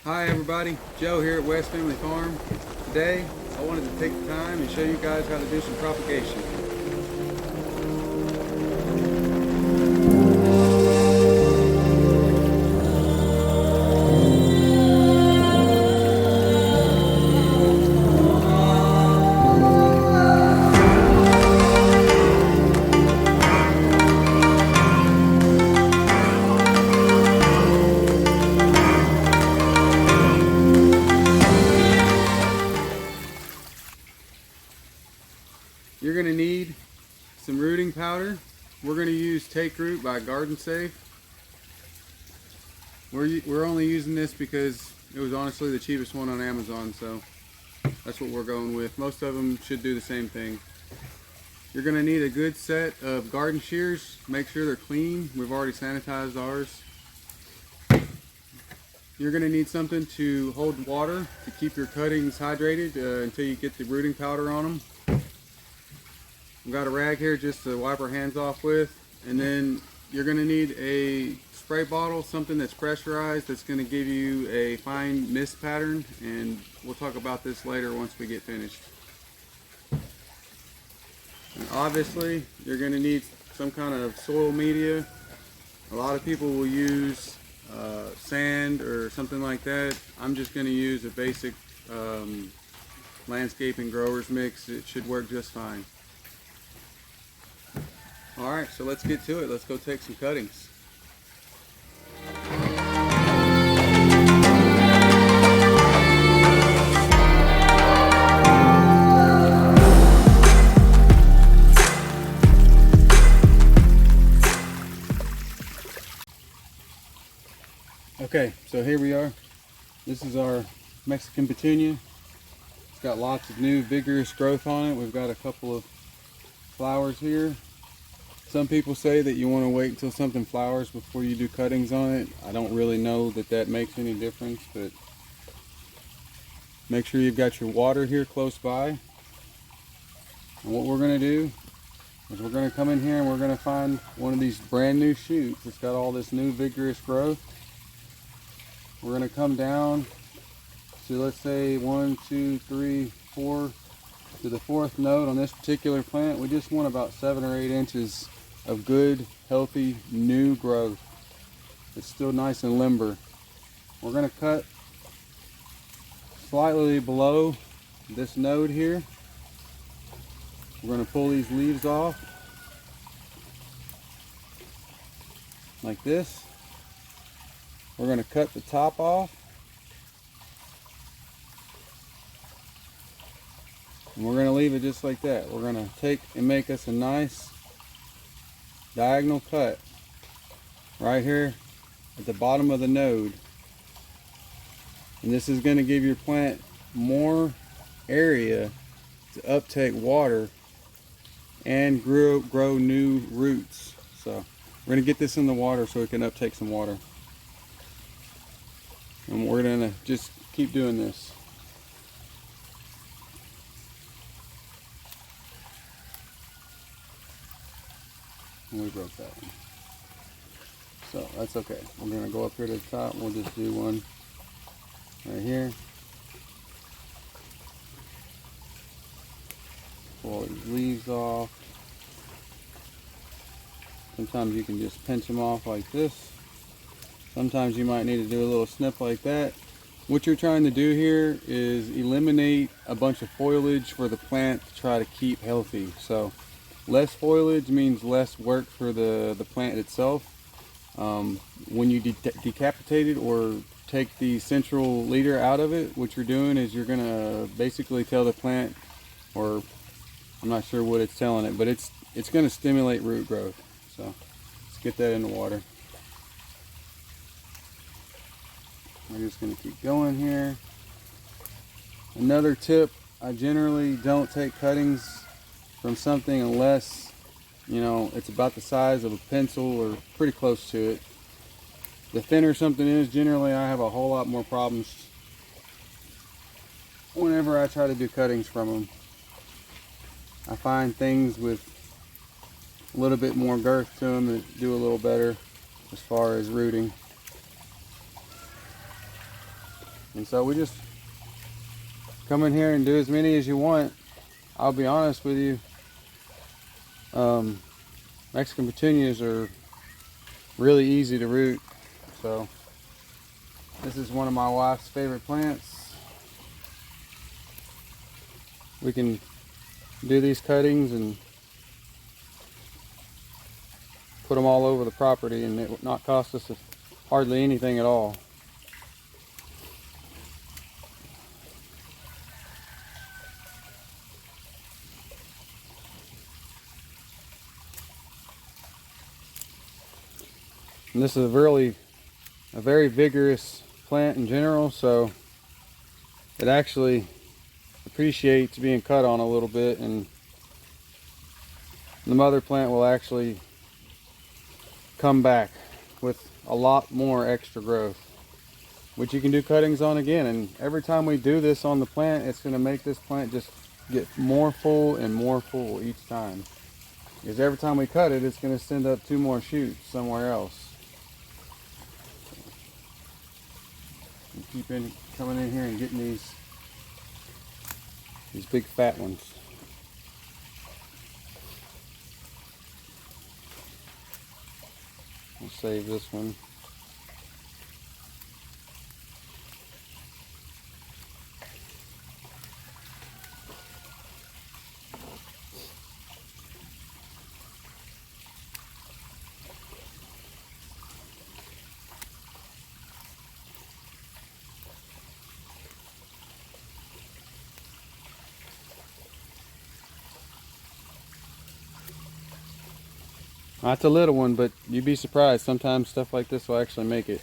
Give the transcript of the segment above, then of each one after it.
Hi everybody, Joe here at West Family Farm. Today I wanted to take the time and show you guys how to do some propagation. You're going to need some rooting powder. We're going to use Take Root by Garden Safe. We're only using this because it was honestly the cheapest one on Amazon, so that's what we're going with. Most of them should do the same thing. You're going to need a good set of garden shears. Make sure they're clean. We've already sanitized ours. You're going to need something to hold water to keep your cuttings hydrated until you get the rooting powder on them. I've got a rag here just to wipe our hands off with, and then you're going to need a spray bottle, something that's pressurized that's going to give you a fine mist pattern, and we'll talk about this later once we get finished. And obviously you're going to need some kind of soil media. A lot of people will use sand or something like that. I'm just going to use a basic landscaping growers mix. It should work just fine. Alright, so let's get to it. Let's go take some cuttings. Okay, so here we are. This is our Mexican Petunia. It's got lots of new vigorous growth on it. We've got a couple of flowers here. Some people say that you want to wait until something flowers before you do cuttings on it. I don't really know that that makes any difference, but make sure you've got your water here close by. And what we're going to do is we're going to come in here and we're going to find one of these brand new shoots. It's got all this new vigorous growth. We're going to come down to, let's say, 1, 2, 3, 4 to the 4th node on this particular plant. We just want about 7 or 8 inches of good, healthy, new growth. It's still nice and limber. We're going to cut slightly below this node here. We're going to pull these leaves off like this. We're going to cut the top off. And we're going to leave it just like that. We're going to take and make us a nice diagonal cut right here at the bottom of the node. And this is going to give your plant more area to uptake water and grow new roots. So we're going to get this in the water so it can uptake some water. And we're going to just keep doing this. And we broke that one. So that's okay. We're going to go up here to the top. We'll just do one right here. Pull these leaves off. Sometimes you can just pinch them off like this. Sometimes you might need to do a little snip like that. What you're trying to do here is eliminate a bunch of foliage for the plant to try to keep healthy. So less foliage means less work for the plant itself. When you decapitate it or take the central leader out of it, what you're doing is you're going to basically tell the plant, or I'm not sure what it's telling it, but it's going to stimulate root growth. So let's get that in the water. We're just going to keep going here. Another tip, I generally don't take cuttings from something unless, you know, it's about the size of a pencil or pretty close to it. The thinner something is, generally I have a whole lot more problems whenever I try to do cuttings from them. I find things with a little bit more girth to them that do a little better as far as rooting. And so we just come in here and do as many as you want. I'll be honest with you, Mexican petunias are really easy to root. So this is one of my wife's favorite plants. We can do these cuttings and put them all over the property, and it would not cost us hardly anything at all. And this is a very vigorous plant in general, so it actually appreciates being cut on a little bit, and the mother plant will actually come back with a lot more extra growth, which you can do cuttings on again. And every time we do this on the plant, it's going to make this plant just get more full and more full each time, because every time we cut it, it's going to send up 2 more shoots somewhere else. And keep coming in here and getting these big fat ones. I'll save this one. That's a little one, but you'd be surprised. Sometimes stuff like this will actually make it.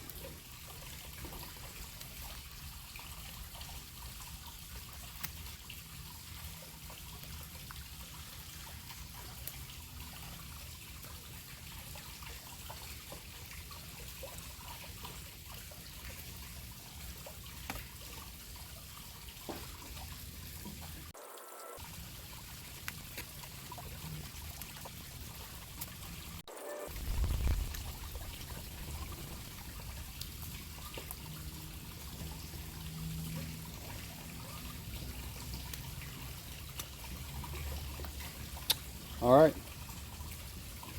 All right,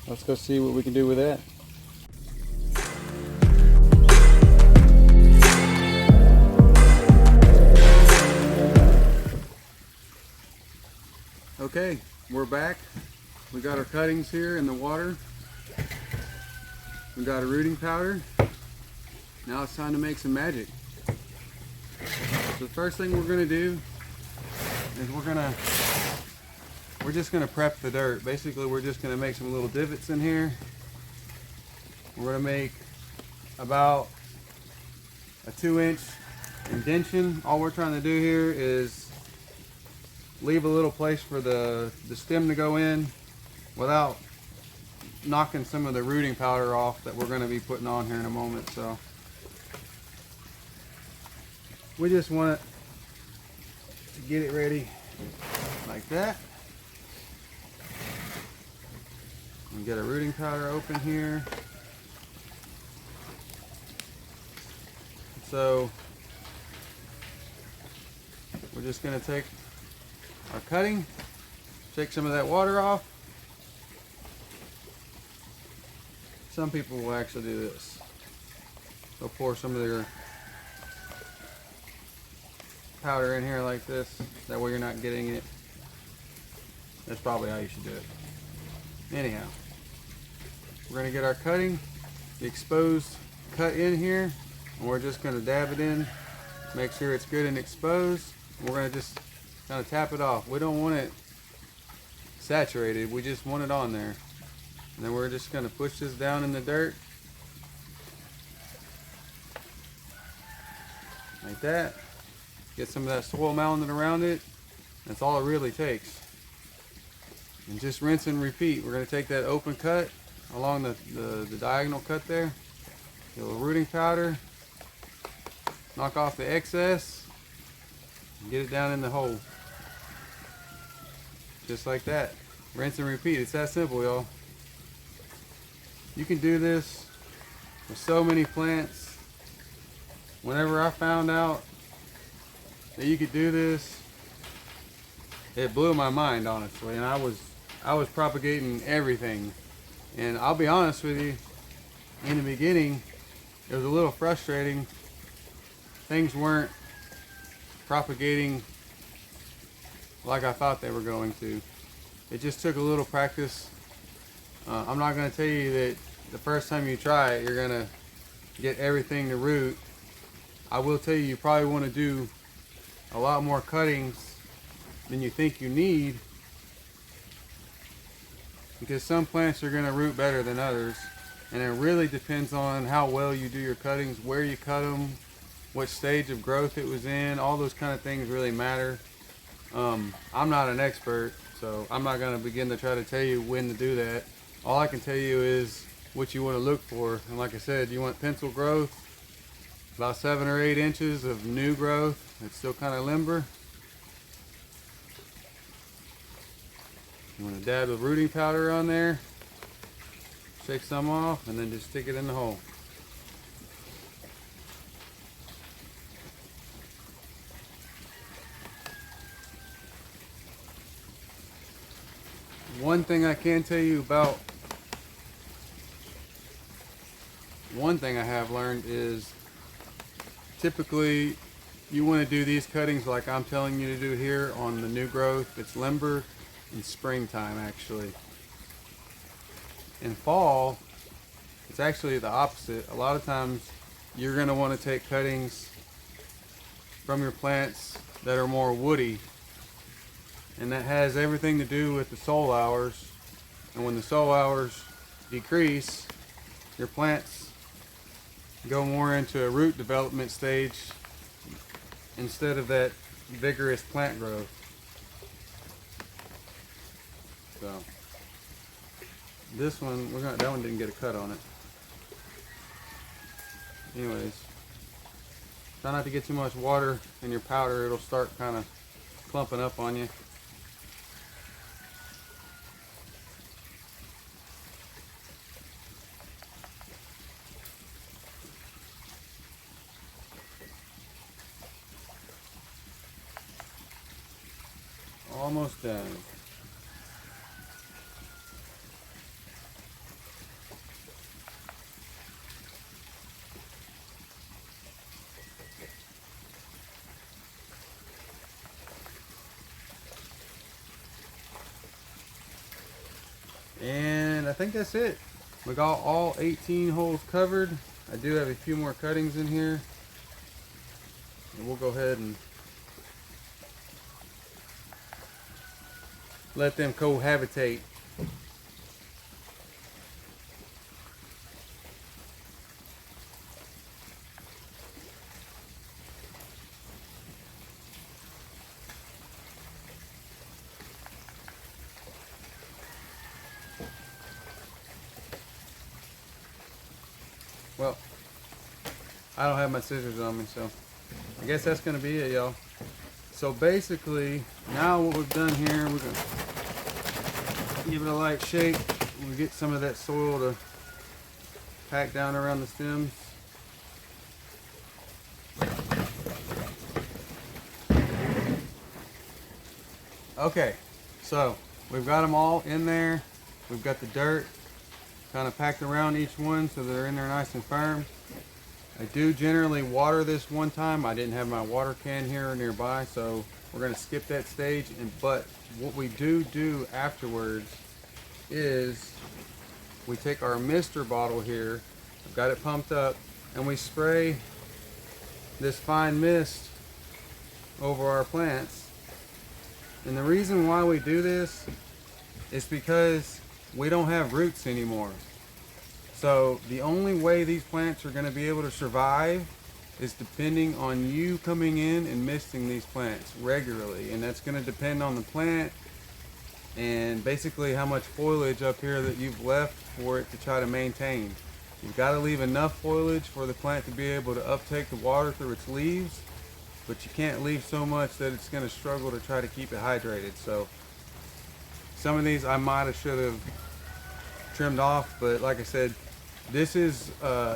let's go see what we can do with that. Okay, we're back. We got our cuttings here in the water. We got a rooting powder. Now it's time to make some magic. So the first thing we're gonna do is we're just gonna prep the dirt. Basically, we're just gonna make some little divots in here. We're gonna make about a 2-inch indentation. All we're trying to do here is leave a little place for the stem to go in without knocking some of the rooting powder off that we're gonna be putting on here in a moment. So we just want to get it ready like that. And get a rooting powder open here. So we're just going to take our cutting, shake some of that water off. Some people will actually do this. They'll pour some of their powder in here like this. That way you're not getting it. That's probably how you should do it. Anyhow, we're going to get our cutting, the exposed cut in here, and we're just going to dab it in, make sure it's good and exposed. We're going to just kind of tap it off. We don't want it saturated, we just want it on there. And then we're just going to push this down in the dirt like that. Get some of that soil mounded around it. That's all it really takes. And just rinse and repeat. We're going to take that open cut along the diagonal cut there, get a little rooting powder, knock off the excess, and get it down in the hole. Just like that. Rinse and repeat. It's that simple, y'all. You can do this with so many plants. Whenever I found out that you could do this, it blew my mind, honestly. And I was propagating everything. And I'll be honest with you, in the beginning, it was a little frustrating. Things weren't propagating like I thought they were going to. It just took a little practice. I'm not going to tell you that the first time you try it, you're going to get everything to root. I will tell you, you probably want to do a lot more cuttings than you think you need, because some plants are going to root better than others, and it really depends on how well you do your cuttings, where you cut them, what stage of growth it was in. All those kind of things really matter. I'm not an expert, so I'm not going to begin to try to tell you when to do that. All I can tell you is what you want to look for. And like I said, you want pencil growth, about 7 or 8 inches of new growth. It's still kind of limber. You want to dab the rooting powder on there, shake some off, and then just stick it in the hole. One thing I can tell you about, one thing I have learned is typically you want to do these cuttings like I'm telling you to do here on the new growth. It's limber in springtime, actually. In fall, it's actually the opposite. A lot of times you're going to want to take cuttings from your plants that are more woody. And that has everything to do with the soil hours. And when the soil hours decrease, your plants go more into a root development stage instead of that vigorous plant growth. So this one, that one didn't get a cut on it. Anyways, try not to get too much water in your powder. It'll start kind of clumping up on you. Almost done. And I think that's it. We got all 18 holes covered. I do have a few more cuttings in here, and we'll go ahead and let them cohabitate. Well, I don't have my scissors on me, so I guess that's going to be it, y'all. So basically, now what we've done here, we're going to give it a light shake. We'll get some of that soil to pack down around the stems. Okay, so we've got them all in there. We've got the dirt kind of packed around each one so they're in there nice and firm. I do generally water this one time. I didn't have my water can here nearby, so we're going to skip that stage. But what we do afterwards is we take our mister bottle here, I've got it pumped up, and we spray this fine mist over our plants. And the reason why we do this is because we don't have roots anymore. So the only way these plants are going to be able to survive is depending on you coming in and misting these plants regularly. And that's going to depend on the plant and basically how much foliage up here that you've left for it to try to maintain. You've got to leave enough foliage for the plant to be able to uptake the water through its leaves, but you can't leave so much that it's going to struggle to try to keep it hydrated. So some of these I might have should have trimmed off, but like I said, this is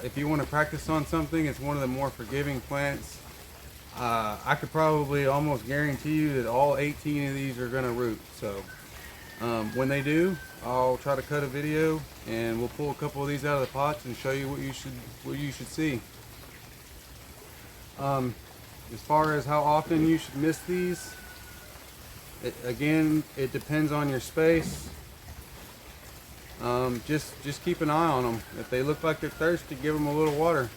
if you want to practice on something, it's one of the more forgiving plants. I could probably almost guarantee you that all 18 of these are gonna root. So when they do, I'll try to cut a video and we'll pull a couple of these out of the pots and show you what you should see. As far as how often you should mist these, again, it depends on your space. Just keep an eye on them. If they look like they're thirsty, give them a little water.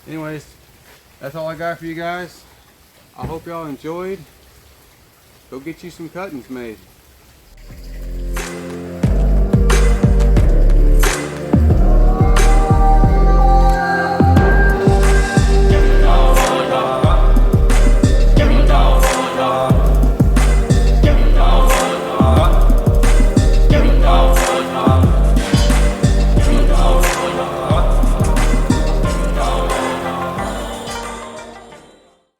Anyways, that's all I got for you guys. I hope y'all enjoyed. Go get you some cuttings made.